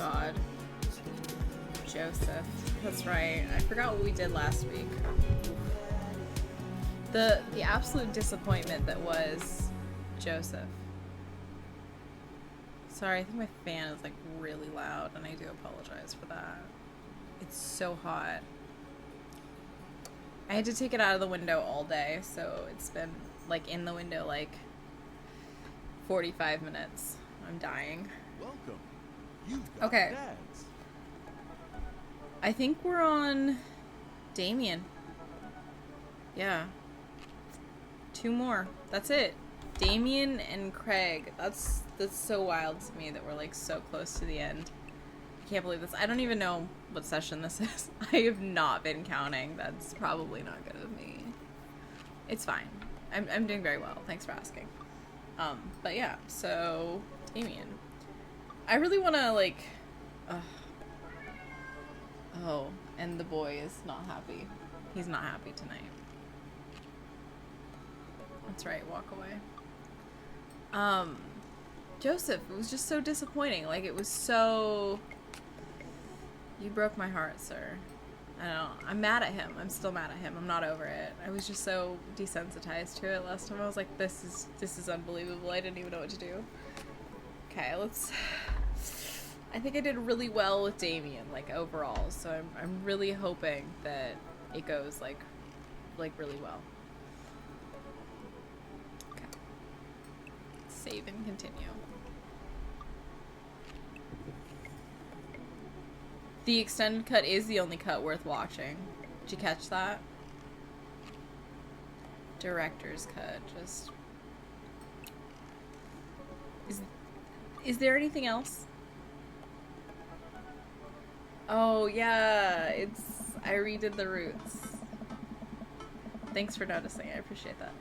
God. Joseph. That's right. I forgot what we did last week. The absolute disappointment that was Joseph. Sorry, I think my fan is like really loud and I do apologize for that. It's so hot. I had to take it out of the window all day, so it's been like in the window like 45 minutes. I'm dying. Welcome. You've got Okay. dads. I think we're on Damien. Yeah. 2 more. That's it. Damien and Craig. That's so wild to me that we're like so close to the end. I can't believe this. I don't even know what session this is. I have not been counting. That's probably not good of me. It's fine. I'm doing very well. Thanks for asking. But yeah, so Damien. I really want to like oh, and the boy is not happy. He's not happy tonight. That's right, walk away. Joseph, it was just so disappointing. Like, it was so... You broke my heart, sir. I don't know. I'm mad at him. I'm still mad at him. I'm not over it. I was just so desensitized to it last time. I was like, this is unbelievable. I didn't even know what to do. Okay, let's... I think I did really well with Damien, like, overall. So I'm really hoping that it goes, like really well. Okay. Save and continue. The extended cut is the only cut worth watching. Did you catch that? Director's cut, just... Is there anything else? Oh, yeah, I redid the roots. Thanks for noticing, I appreciate that.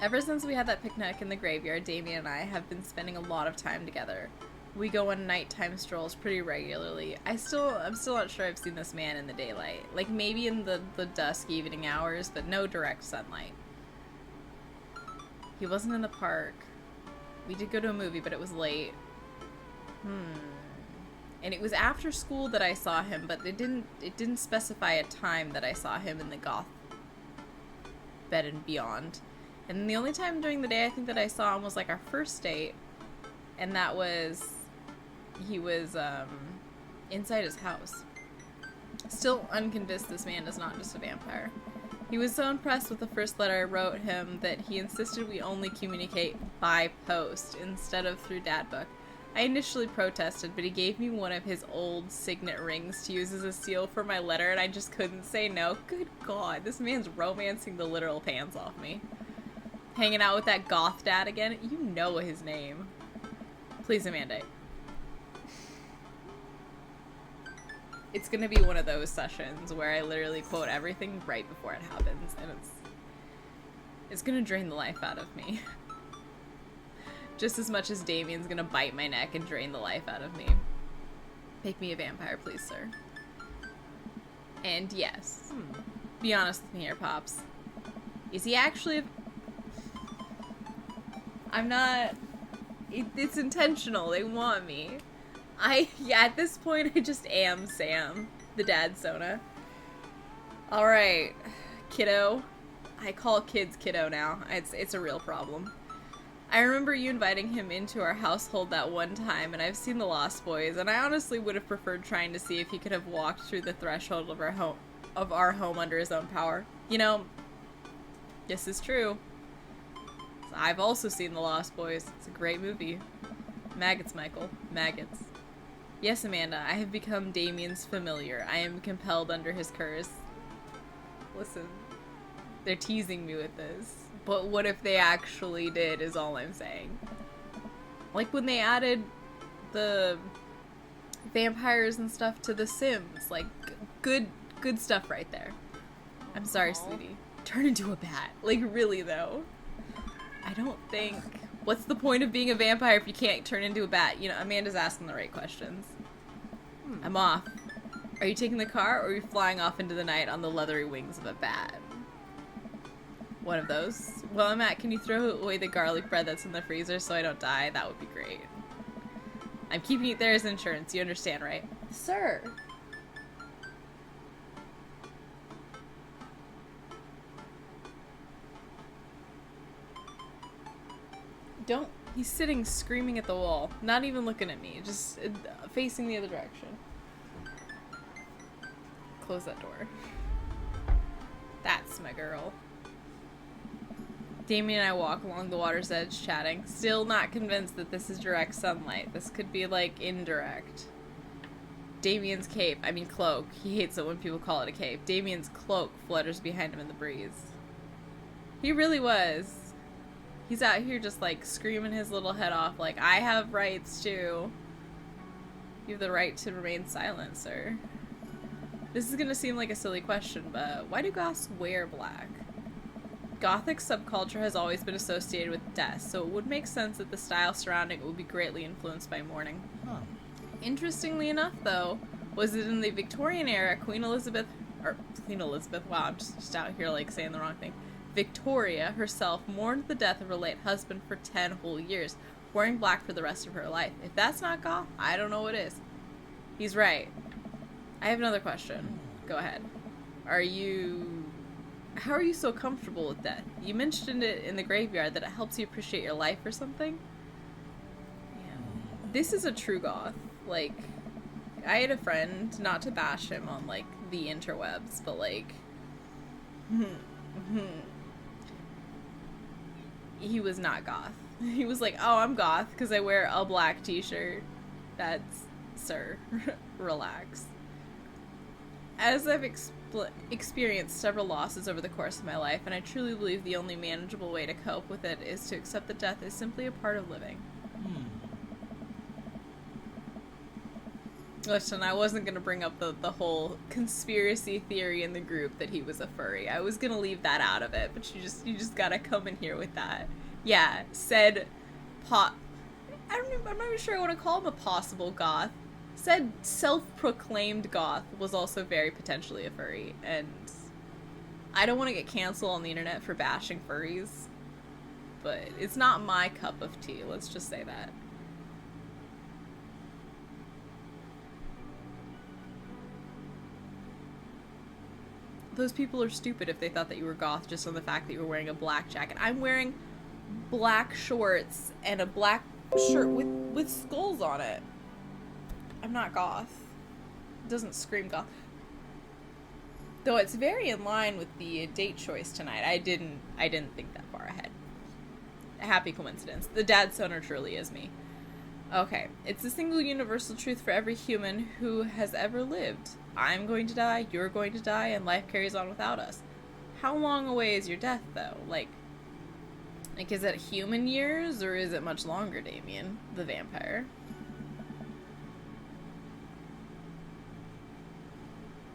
Ever since we had that picnic in the graveyard, Damien and I have been spending a lot of time together. We go on nighttime strolls pretty regularly. I'm still not sure I've seen this man in the daylight. Like, maybe in the dusk evening hours, but no direct sunlight. He wasn't in the park. We did go to a movie, but it was late. And it was after school that I saw him, but it didn't specify a time that I saw him in the goth bed and beyond. And the only time during the day I think that I saw him was like our first date, and that was he was inside his house. Still unconvinced this man is not just a vampire. He was so impressed with the first letter I wrote him that he insisted we only communicate by post instead of through Dadbook. I initially protested, but he gave me one of his old signet rings to use as a seal for my letter, and I just couldn't say no. Good God, this man's romancing the literal pants off me. Hanging out with that goth dad again? You know his name. Please, Amanda. It's gonna be one of those sessions where I literally quote everything right before it happens, and it's gonna drain the life out of me. Just as much as Damien's gonna bite my neck and drain the life out of me. Make me a vampire, please, sir. And yes, be honest with me here, Pops. Is he actually I'm not... It's intentional. They want me. Yeah, at this point, I just am Sam, the dad Sona. Alright, kiddo. I call kids kiddo now. It's a real problem. I remember you inviting him into our household that one time, and I've seen The Lost Boys, and I honestly would have preferred trying to see if he could have walked through the threshold of our home under his own power. You know, this is true. I've also seen The Lost Boys. It's a great movie. Maggots, Michael. Maggots. Yes, Amanda, I have become Damien's familiar. I am compelled under his curse. Listen, they're teasing me with this. But what if they actually did, is all I'm saying. Like when they added the vampires and stuff to The Sims. Like, good stuff right there. I'm sorry, sweetie. Turn into a bat. Like, really, though. I don't think... What's the point of being a vampire if you can't turn into a bat? You know, Amanda's asking the right questions. I'm off. Are you taking the car, or are you flying off into the night on the leathery wings of a bat? One of those. Well, Matt, can you throw away the garlic bread that's in the freezer so I don't die? That would be great. I'm keeping it there as insurance. You understand, right? Sir. Don't. He's sitting screaming at the wall. Not even looking at me. Just facing the other direction. Close that door. That's my girl. Damien and I walk along the water's edge chatting. Still not convinced that this is direct sunlight. This could be like indirect. Damien's cloak. He hates it when people call it a cape. Damien's cloak flutters behind him in the breeze. He really was. He's out here just like screaming his little head off like, I have rights too. You have the right to remain silent, sir. This is gonna seem like a silly question, but why do goths wear black? Gothic subculture has always been associated with death, so it would make sense that the style surrounding it would be greatly influenced by mourning. Huh. Interestingly enough, though, was it in the Victorian era, Queen Elizabeth, wow, I'm just out here like saying the wrong thing. Victoria herself mourned the death of her late husband for 10 whole years, wearing black for the rest of her life. If that's not goth, I don't know what is. He's right. I have another question. Go ahead. How are you so comfortable with death? You mentioned it in the graveyard that it helps you appreciate your life or something? Yeah. This is a true goth. Like, I had a friend, not to bash him on, like, the interwebs, but, like, he was not goth. He was like, oh, I'm goth because I wear a black t-shirt. That's, sir, relax. As I've experienced several losses over the course of my life, and I truly believe the only manageable way to cope with it is to accept that death is simply a part of living. Listen, I wasn't going to bring up the whole conspiracy theory in the group that he was a furry. I was going to leave that out of it, but you just got to come in here with that. Yeah, said I'm not even sure I want to call him a possible goth. Said self-proclaimed goth was also very potentially a furry, and I don't want to get canceled on the internet for bashing furries, but it's not my cup of tea, let's just say that. Those people are stupid if they thought that you were goth just on the fact that you were wearing a black jacket. I'm wearing black shorts and a black shirt with skulls on it. I'm not goth. It doesn't scream goth. Though it's very in line with the date choice tonight. I didn't think that far ahead. A happy coincidence. The dad stoner truly is me. Okay. It's a single universal truth for every human who has ever lived. I'm going to die, you're going to die, and life carries on without us. How long away is your death, though? Like, is it human years, or is it much longer, Damien, the vampire?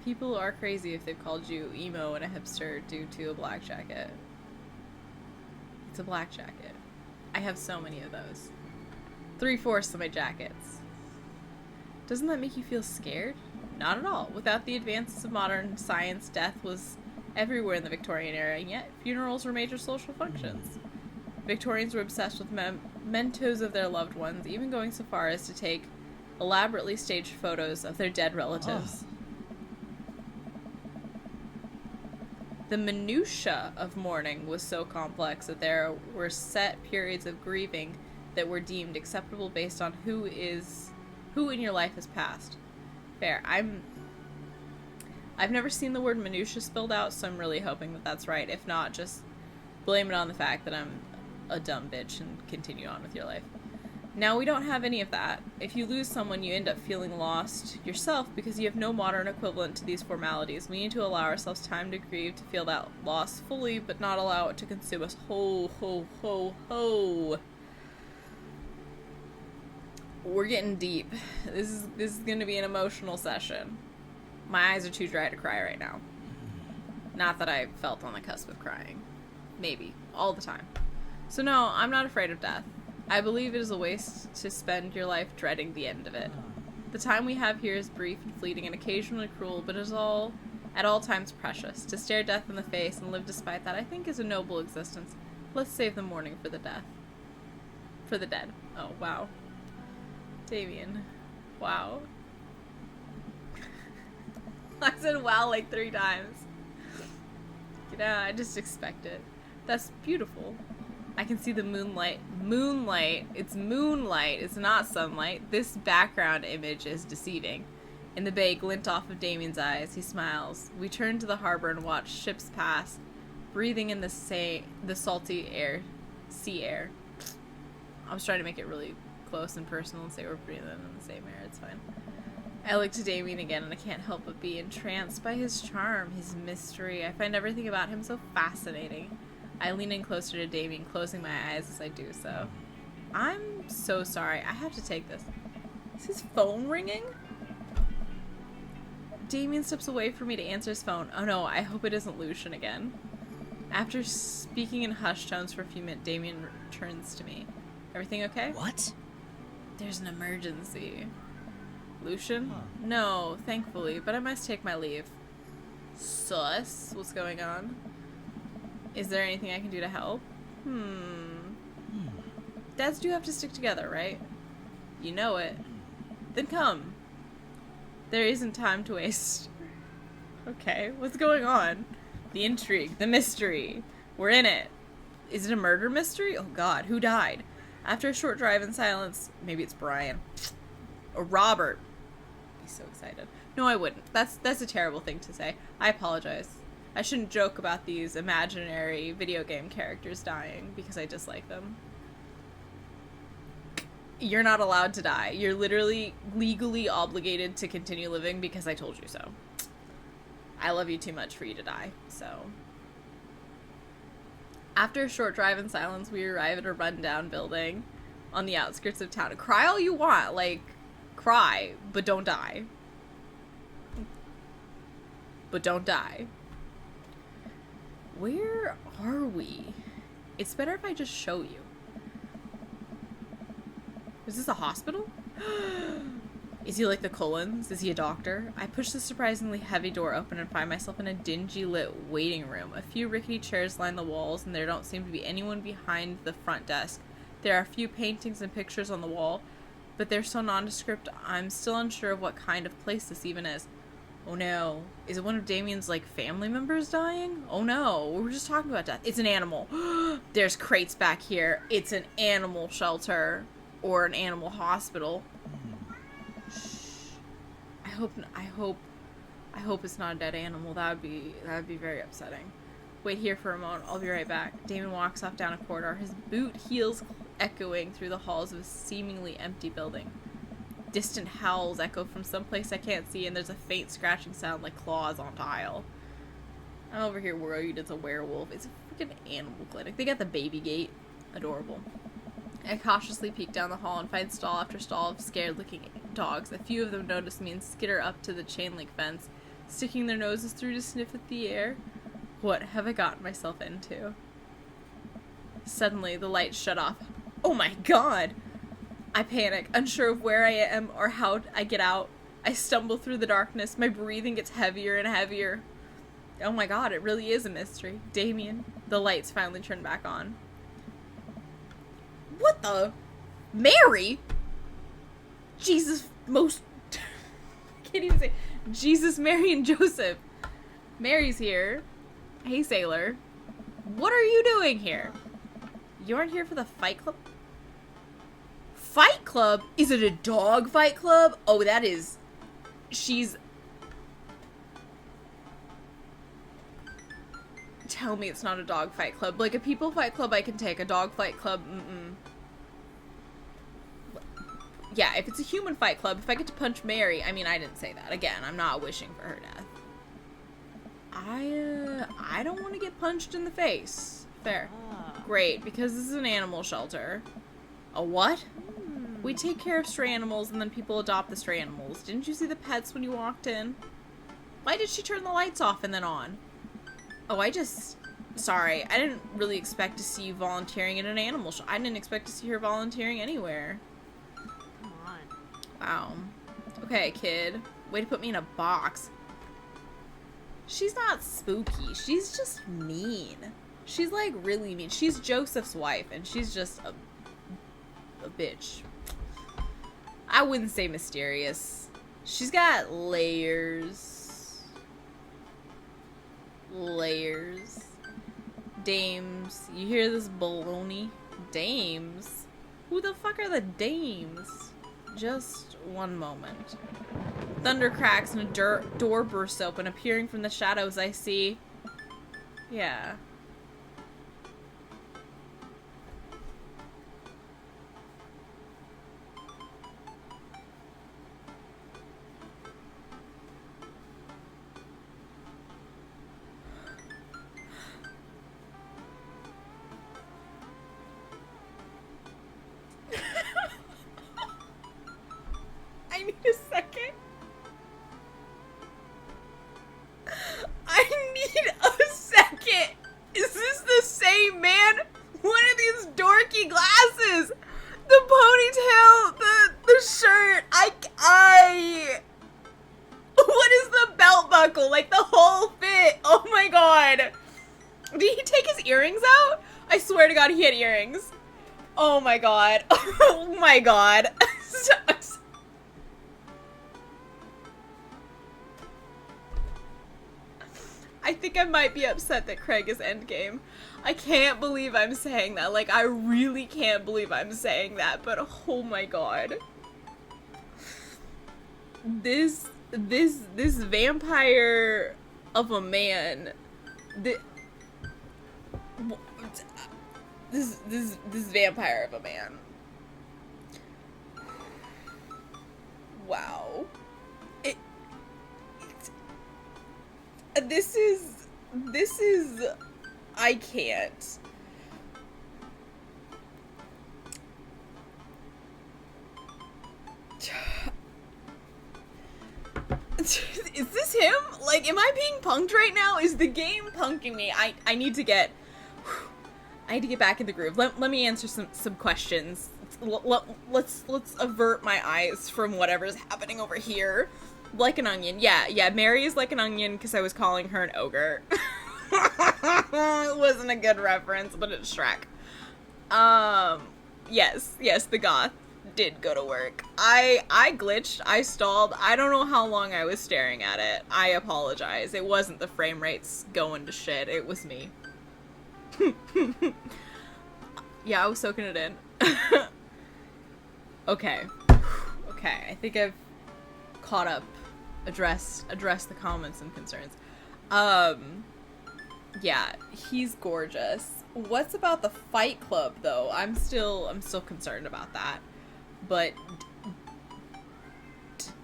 People are crazy if they've called you emo and a hipster due to a black jacket. It's a black jacket. I have so many of those. 3/4 of my jackets. Doesn't that make you feel scared? Not at all. Without the advances of modern science, death was everywhere in the Victorian era, and yet funerals were major social functions. Victorians were obsessed with mementos of their loved ones, even going so far as to take elaborately staged photos of their dead relatives. The minutiae of mourning was so complex that there were set periods of grieving that were deemed acceptable based on who in your life has passed. Fair. I've never seen the word minutia spelled out, so I'm really hoping that that's right. If not, just blame it on the fact that I'm a dumb bitch and continue on with your life. Now, we don't have any of that. If you lose someone, you end up feeling lost yourself because you have no modern equivalent to these formalities. We need to allow ourselves time to grieve, to feel that loss fully, but not allow it to consume us. Ho, ho, ho, ho. We're getting deep. This is going to be an emotional session. My eyes are too dry to cry right now. Not that I felt on the cusp of crying. Maybe. All the time. So no, I'm not afraid of death. I believe it is a waste to spend your life dreading the end of it. The time we have here is brief and fleeting and occasionally cruel, but is all, at all times, precious. To stare death in the face and live despite that, I think, is a noble existence. Let's save the mourning for the death. For the dead. Oh, wow. Damien. Wow. I said wow like 3 times. You know, I just expect it. That's beautiful. I can see the moonlight. Moonlight. It's moonlight. It's not sunlight. This background image is deceiving. In the bay glint off of Damien's eyes, he smiles. We turn to the harbor and watch ships pass, breathing in the salty air, sea air. I was trying to make it really close and personal and say we're breathing in the same air. It's fine. I look to Damien again, and I can't help but be entranced by his charm, his mystery. I find everything about him so fascinating. I lean in closer to Damien, closing my eyes as I do so. I'm so sorry. I have to take this. Is his phone ringing? Damien steps away from me to answer his phone. Oh no, I hope it isn't Lucian again. After speaking in hushed tones for a few minutes, Damien turns to me. Everything okay? What? There's an emergency. Lucian? No, thankfully, but I must take my leave. Sus? What's going on? Is there anything I can do to help? Dads do have to stick together, right? You know it. Then come. There isn't time to waste. Okay, what's going on? The intrigue, the mystery. We're in it. Is it a murder mystery? Oh god, who died? After a short drive in silence, maybe it's Brian. Or Robert. He's so excited. No, I wouldn't. That's a terrible thing to say. I apologize. I shouldn't joke about these imaginary video game characters dying because I dislike them. You're not allowed to die. You're literally legally obligated to continue living because I told you so. I love you too much for you to die, so. After a short drive in silence, we arrive at a rundown building on the outskirts of town. Cry all you want, like, cry, but don't die. But don't die. Where are we? It's better if I just show you. Is this a hospital? Is he like the Cullens? Is he a doctor? I push the surprisingly heavy door open and find myself in a dingy lit waiting room. A few rickety chairs line the walls, and there don't seem to be anyone behind the front desk. There are a few paintings and pictures on the wall, but they're so nondescript I'm still unsure of what kind of place this even is. Oh no. Is it one of Damien's, like, family members dying? Oh no. We were just talking about death. It's an animal. There's crates back here. It's an animal shelter. Or an animal hospital. Shh. I hope it's not a dead animal. That would be very upsetting. Wait here for a moment. I'll be right back. Damien walks off down a corridor, his boot heels echoing through the halls of a seemingly empty building. Distant howls echo from someplace I can't see, and there's a faint scratching sound like claws on tile. I'm over here worried it's a werewolf. It's a freaking animal clinic. They got the baby gate. Adorable. I cautiously peek down the hall and find stall after stall of scared-looking dogs. A few of them notice me and skitter up to the chain-link fence, sticking their noses through to sniff at the air. What have I gotten myself into? Suddenly, the lights shut off. Oh my god! I panic, unsure of where I am or how I get out. I stumble through the darkness. My breathing gets heavier and heavier. Oh my god, it really is a mystery. Damien. The lights finally turn back on. What the? Mary? Jesus, I can't even say. Jesus, Mary, and Joseph. Mary's here. Hey, sailor. What are you doing here? You aren't here for the fight club? Fight club? Is it a dog fight club? Oh, that is... She's... Tell me it's not a dog fight club. Like, a people fight club I can take. A dog fight club, Yeah, if it's a human fight club, if I get to punch Mary... I mean, I didn't say that. Again, I'm not wishing for her death. I don't want to get punched in the face. Fair. Great, because this is an animal shelter. A what? We take care of stray animals and then people adopt the stray animals. Didn't you see the pets when you walked in? Why did she turn the lights off and then on? Oh, sorry, I didn't really expect to see you volunteering in an animal I didn't expect to see her volunteering anywhere. Come on. Wow. Okay, kid. Way to put me in a box. She's not spooky. She's just mean. She's, like, really mean. She's Joseph's wife, and she's just a bitch. I wouldn't say mysterious. She's got layers. Layers. Dames. You hear this baloney? Dames? Who the fuck are the dames? Just one moment. Thunder cracks and a door bursts open. Appearing from the shadows, I see... Yeah. I need a second. I need a second. Is this the same man? What are these dorky glasses? The ponytail, the shirt. What is the belt buckle? Like the whole fit. Oh my god. Did he take his earrings out? I swear to god he had earrings. Oh my god. Oh my god. I think I might be upset that Craig is endgame. I can't believe I'm saying that. Like, I really can't believe I'm saying that, but oh my god. This vampire of a man. This vampire of a man. Wow. This is, I can't. Is this him? Like, am I being punked right now? Is the game punking me? I need to get back in the groove. Let me answer some questions. Let's avert my eyes from whatever's happening over here. Like an onion. Yeah, Mary is like an onion because I was calling her an ogre. It wasn't a good reference, but it's Shrek. Yes, the goth did go to work. I glitched, I stalled. I don't know how long I was staring at it. I apologize. It wasn't the frame rates going to shit. It was me. Yeah, I was soaking it in. Okay. I think I've caught up, addressed the comments and concerns. Yeah, he's gorgeous. What's about the Fight Club though? I'm still concerned about that. But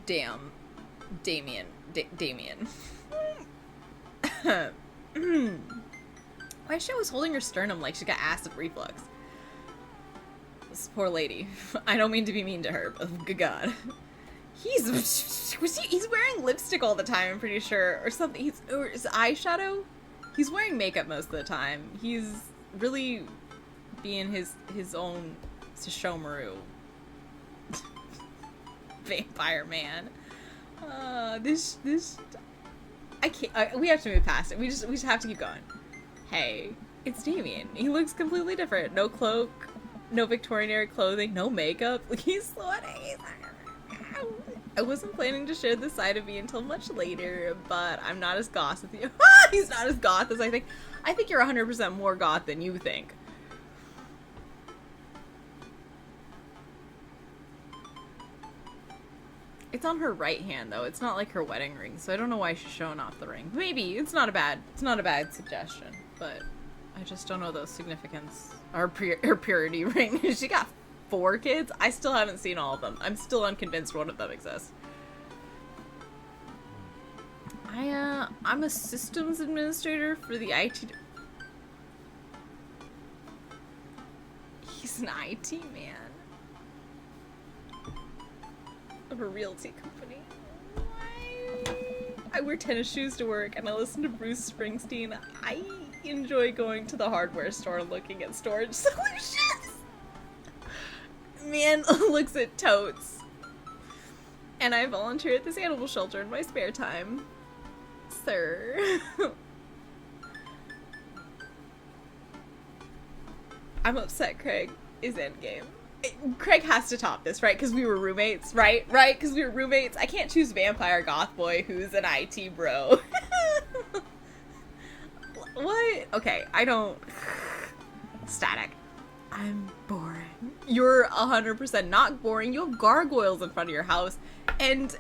damn, Damien. Why she was holding her sternum like she got acid reflux? This poor lady. I don't mean to be mean to her, but good god. He's wearing lipstick all the time, I'm pretty sure, or something. Or is eyeshadow? He's wearing makeup most of the time. He's really being his own Sesshomaru vampire man. This I can't. We have to move past it. We just have to keep going. Hey, it's Damien. He looks completely different. No cloak, no Victorian era clothing, no makeup. He's sweating. I wasn't planning to share this side of me until much later, but I'm not as goth as you. He's not as goth as I think. I think you're 100% more goth than you think. It's on her right hand though. It's not like her wedding ring, so I don't know why she's showing off the ring. Maybe it's not a bad suggestion, but I just don't know the significance. Her purity ring. She got 4 kids. I still haven't seen all of them. I'm still unconvinced one of them exists. I'm a systems administrator for the IT. He's an IT man of a realty company. I wear tennis shoes to work and I listen to Bruce Springsteen. I enjoy going to the hardware store and looking at storage solutions. Man looks at totes. And I volunteer at this animal shelter in my spare time. Sir. I'm upset Craig is endgame. Craig has to top this, right? Because we were roommates, right? Right? Because we were roommates. I can't choose vampire goth boy who's an IT bro. What? Okay, I don't... Static. I'm boring. You're 100% not boring. You have gargoyles in front of your house. And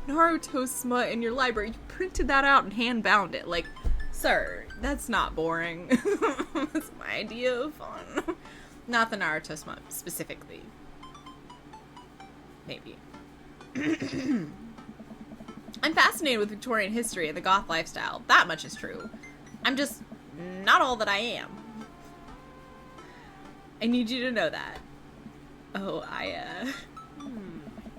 Naruto smut in your library. You printed that out and hand-bound it. Like, sir, that's not boring. That's my idea of fun. Not the Naruto smut, specifically. Maybe. I'm fascinated with Victorian history and the goth lifestyle. That much is true. I'm just not all that I am. I need you to know that. Oh,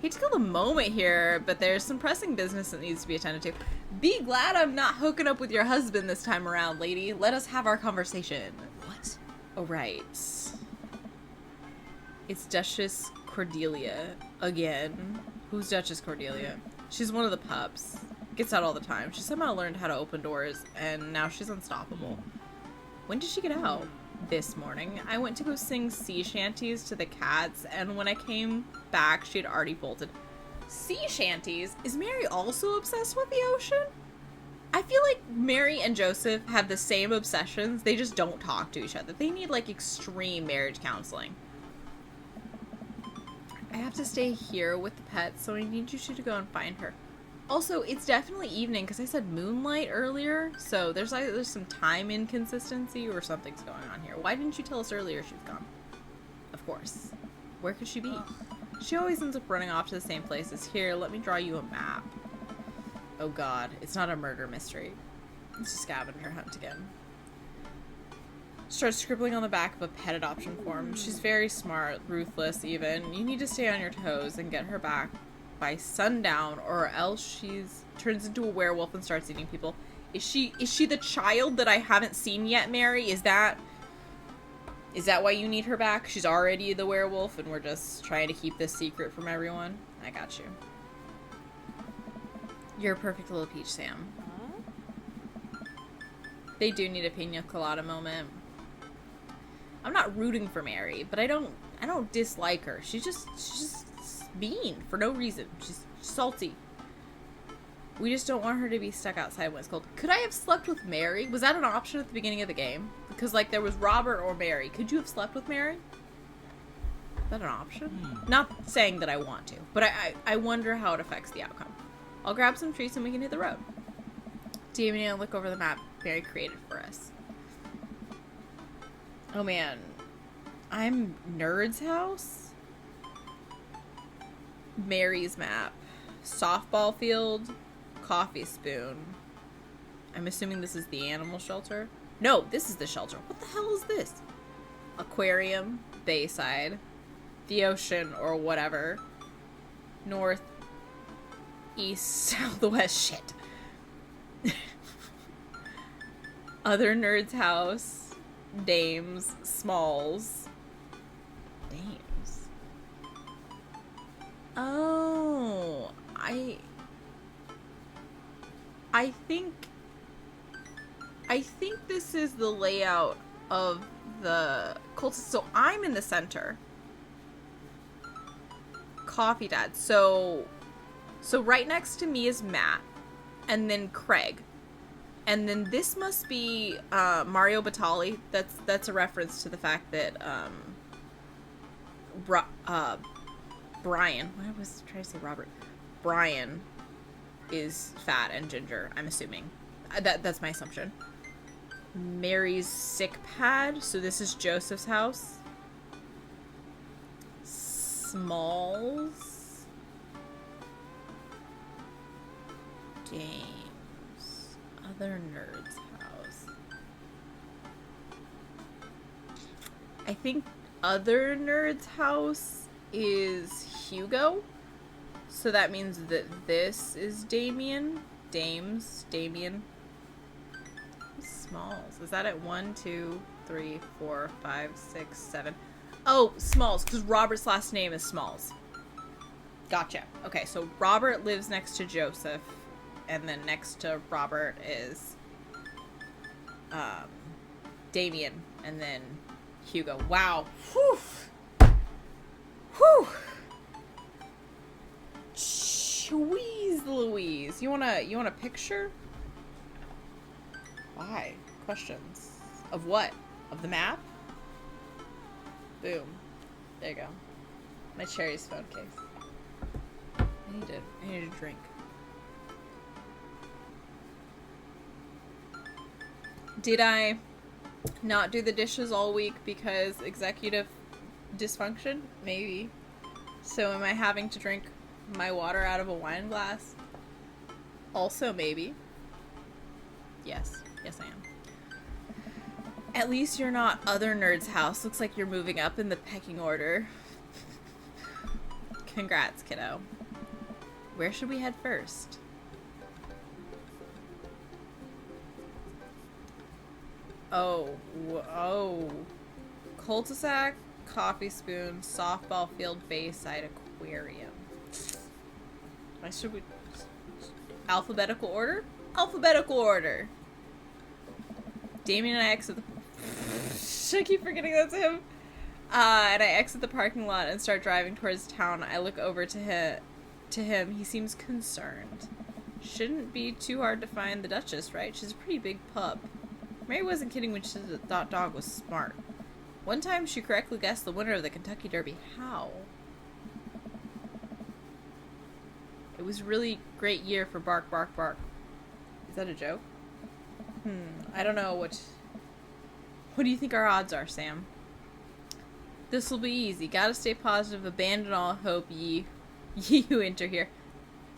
hate to kill the moment here, but there's some pressing business that needs to be attended to. Be glad I'm not hooking up with your husband this time around, lady. Let us have our conversation. What? Oh, right. It's Duchess Cordelia again. Who's Duchess Cordelia? She's one of the pups. Gets out all the time. She somehow learned how to open doors, and now she's unstoppable. When did she get out? This morning. I went to go sing sea shanties to the cats, and when I came back, she had already bolted. Sea shanties? Is Mary also obsessed with the ocean? I feel like Mary and Joseph have the same obsessions. They just don't talk to each other. They need, like, extreme marriage counseling. I have to stay here with the pets, so I need you two to go and find her. Also, it's definitely evening, because I said moonlight earlier, so there's some time inconsistency or something's going on here. Why didn't you tell us earlier she was gone? Of course. Where could she be? She always ends up running off to the same places. Here, let me draw you a map. Oh god, it's not a murder mystery. It's a scavenger hunt again. Starts scribbling on the back of a pet adoption form. She's very smart, ruthless even. You need to stay on your toes and get her back by sundown, or else she's turns into a werewolf and starts eating people. Is she the child that I haven't seen yet, Mary? Is that why you need her back? She's already the werewolf and we're just trying to keep this secret from everyone? I got you. You're a perfect little peach, Sam. They do need a pina colada moment. I'm not rooting for Mary, but I don't dislike her. She's just mean for no reason. She's salty. We just don't want her to be stuck outside when it's cold. Could I have slept with Mary? Was that an option at the beginning of the game? Because, like, there was Robert or Mary. Could you have slept with Mary? Is that an option? Not saying that I want to, but I wonder how it affects the outcome. I'll grab some treats and we can hit the road. Damien, look over the map Mary created for us. Oh man. I'm Nerd's house? Mary's map. Softball field. Coffee spoon. I'm assuming this is the animal shelter. No, this is the shelter. What the hell is this? Aquarium. Bayside. The ocean or whatever. North. East. Southwest. Shit. Other Nerd's house. Dames. Smalls. Dames. Oh, I think this is the layout of the cultist. So I'm in the center. Coffee Dad. So right next to me is Matt, and then Craig, and then this must be Mario Batali. That's a reference to the fact that Brian. I was trying to say Robert. Brian is fat and ginger, I'm assuming. That's my assumption. Mary's sick pad. So this is Joseph's house. Smalls. Games. Other Nerd's house. I think other Nerd's house is Hugo. So that means that this is Damien. Damien. Smalls. Is that at 1, 2, 3, 4, 5, 6, 7? Oh, Smalls, because Robert's last name is Smalls. Gotcha. Okay, so Robert lives next to Joseph, and then next to Robert is Damien, and then Hugo. Wow. Whew. Whew! Cheese Louise. You want a picture? Why? Questions. Of what? Of the map? Boom. There you go. My Cherry's phone case. I need a drink. Did I not do the dishes all week because executive dysfunction? Maybe. So am I having to drink my water out of a wine glass? Also maybe. Yes. Yes, I am. At least you're not other nerd's house. Looks like you're moving up in the pecking order. Congrats, kiddo. Where should we head first? Oh. Cul-de-sac, coffee spoon, softball field, Bayside aquarium. Why should we... Alphabetical order? Alphabetical order! Damien and I exit the... I keep forgetting that's him. And I exit the parking lot and start driving towards town. I look over to him. He seems concerned. Shouldn't be too hard to find the Duchess, right? She's a pretty big pup. Mary wasn't kidding when she said that that dog was smart. One time she correctly guessed the winner of the Kentucky Derby. How? It was a really great year for Bark, Bark, Bark. Is that a joke? I don't know what do you think our odds are, Sam? This'll be easy. Gotta stay positive, abandon all hope, ye who enter here.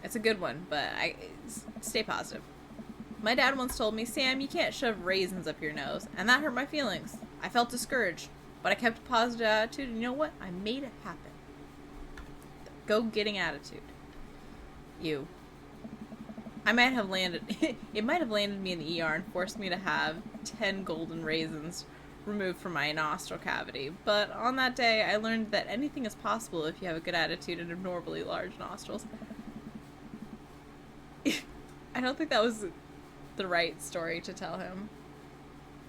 That's a good one, but stay positive. My dad once told me, Sam, you can't shove raisins up your nose, and that hurt my feelings. I felt discouraged, but I kept a positive attitude, and you know what? I made it happen. Go-getting attitude. You. I might have landed... it might have landed me in the ER and forced me to have 10 golden raisins removed from my nostril cavity. But on that day, I learned that anything is possible if you have a good attitude and abnormally large nostrils. I don't think that was the right story to tell him.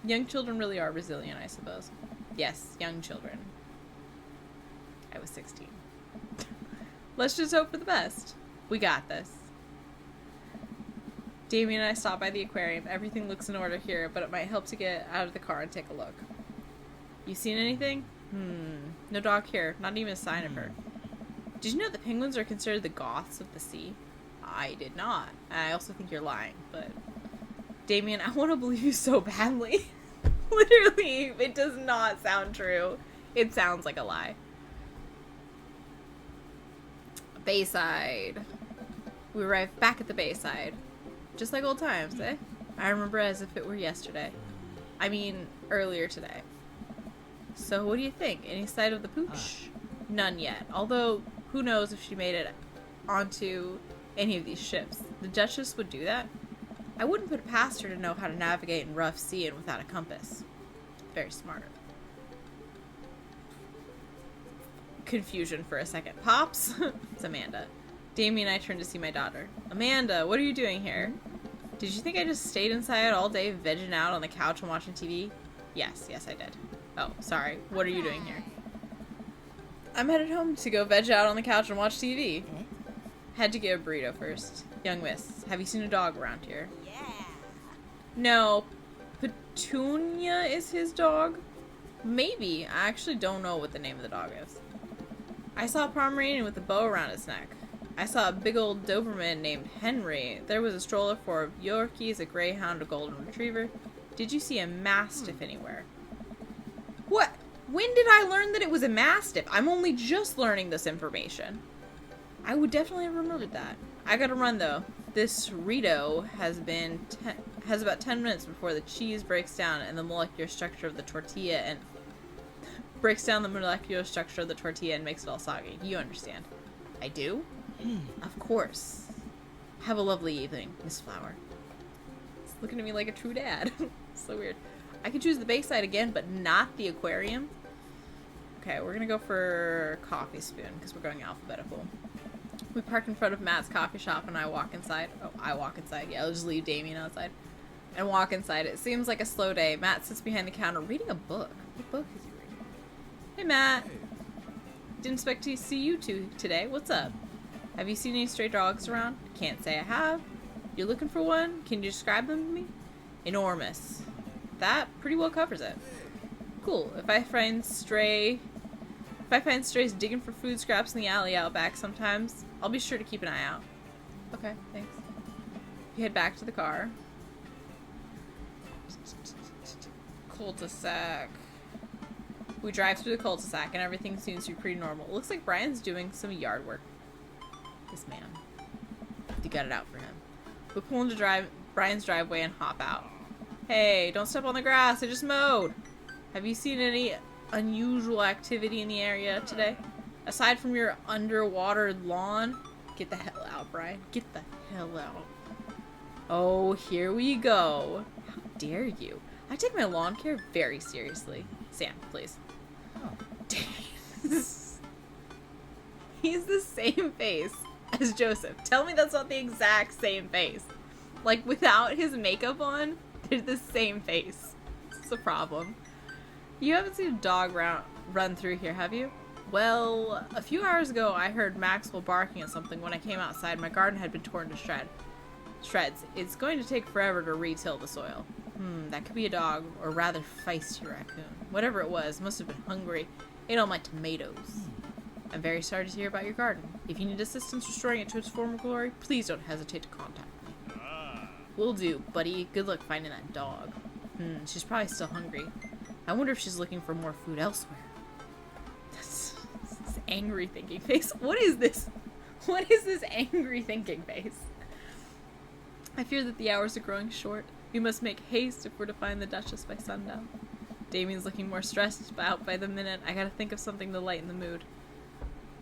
Young children really are resilient, I suppose. Yes, young children. I was 16. Let's just hope for the best. We got this. Damien and I stopped by the aquarium. Everything looks in order here, but it might help to get out of the car and take a look. You seen anything? No dog here. Not even a sign of her. Did you know that penguins are considered the goths of the sea? I did not. I also think you're lying, but... Damien, I want to believe you so badly. Literally, it does not sound true. It sounds like a lie. Bayside. We arrived back at the Bayside. Just like old times, eh? I remember as if it were yesterday. I mean, earlier today. So, what do you think? Any sight of the pooch? None yet. Although, who knows if she made it onto any of these ships. The Duchess would do that. I wouldn't put it past her to know how to navigate in rough sea and without a compass. Very smart. Confusion for a second. Pops? It's Amanda. Damien and I turned to see my daughter. Amanda, what are you doing here? Did you think I just stayed inside all day vegging out on the couch and watching TV? Yes, I did. Oh, sorry. What are you doing here? I'm headed home to go veg out on the couch and watch TV. Had to get a burrito first. Young miss, have you seen a dog around here? Yeah. No. Petunia is his dog? Maybe. I actually don't know what the name of the dog is. I saw a Pomeranian with a bow around its neck. I saw a big old Doberman named Henry. There was a stroller full of Yorkies, a Greyhound, a Golden Retriever. Did you see a Mastiff anywhere? What? When did I learn that it was a Mastiff? I'm only just learning this information. I would definitely have remembered that. I gotta run though. This Rito has about 10 minutes before the cheese breaks down and the molecular structure of the tortilla and makes it all soggy. You understand. I do? Of course. Have a lovely evening, Miss Flower. It's looking at me like a true dad. So weird. I could choose the Bayside again, but not the aquarium. Okay, we're gonna go for coffee spoon because we're going alphabetical. We park in front of Matt's coffee shop and I walk inside. Oh, I walk inside. Yeah, I'll just leave Damien outside and walk inside. It seems like a slow day. Matt sits behind the counter reading a book. What book is he reading? Hey, Matt. Hey. Didn't expect to see you two today. What's up? Have you seen any stray dogs around? Can't say I have. You're looking for one? Can you describe them to me? Enormous. That pretty well covers it. Cool. If I find strays digging for food scraps in the alley out back sometimes, I'll be sure to keep an eye out. Okay, thanks. You head back to the car. Cul-de-sac. We drive through the cul-de-sac and everything seems to be pretty normal. It looks like Brian's doing some yard work. This man. You got it out for him. We pull into Brian's driveway and hop out. Hey, don't step on the grass. I just mowed. Have you seen any unusual activity in the area today? Aside from your underwater lawn? Get the hell out, Brian. Get the hell out. Oh, here we go. How dare you? I take my lawn care very seriously. Sam, please. Oh. He's the same face as Joseph. Tell me that's not the exact same face. Like, without his makeup on, they're the same face. It's a problem. You haven't seen a dog run through here, have you? Well, a few hours ago I heard Maxwell barking at something when I came outside. My garden had been torn to shreds. It's going to take forever to re-till the soil. That could be a dog, or rather feisty raccoon. Whatever it was, must have been hungry. Ate all my tomatoes. I'm very sorry to hear about your garden. If you need assistance restoring it to its former glory, please don't hesitate to contact me. Will do, buddy. Good luck finding that dog. She's probably still hungry. I wonder if she's looking for more food elsewhere. That's this angry thinking face. What is this? What is this angry thinking face? I fear that the hours are growing short. We must make haste if we're to find the Duchess by sundown. Damien's looking more stressed out by the minute. I gotta think of something to lighten the mood.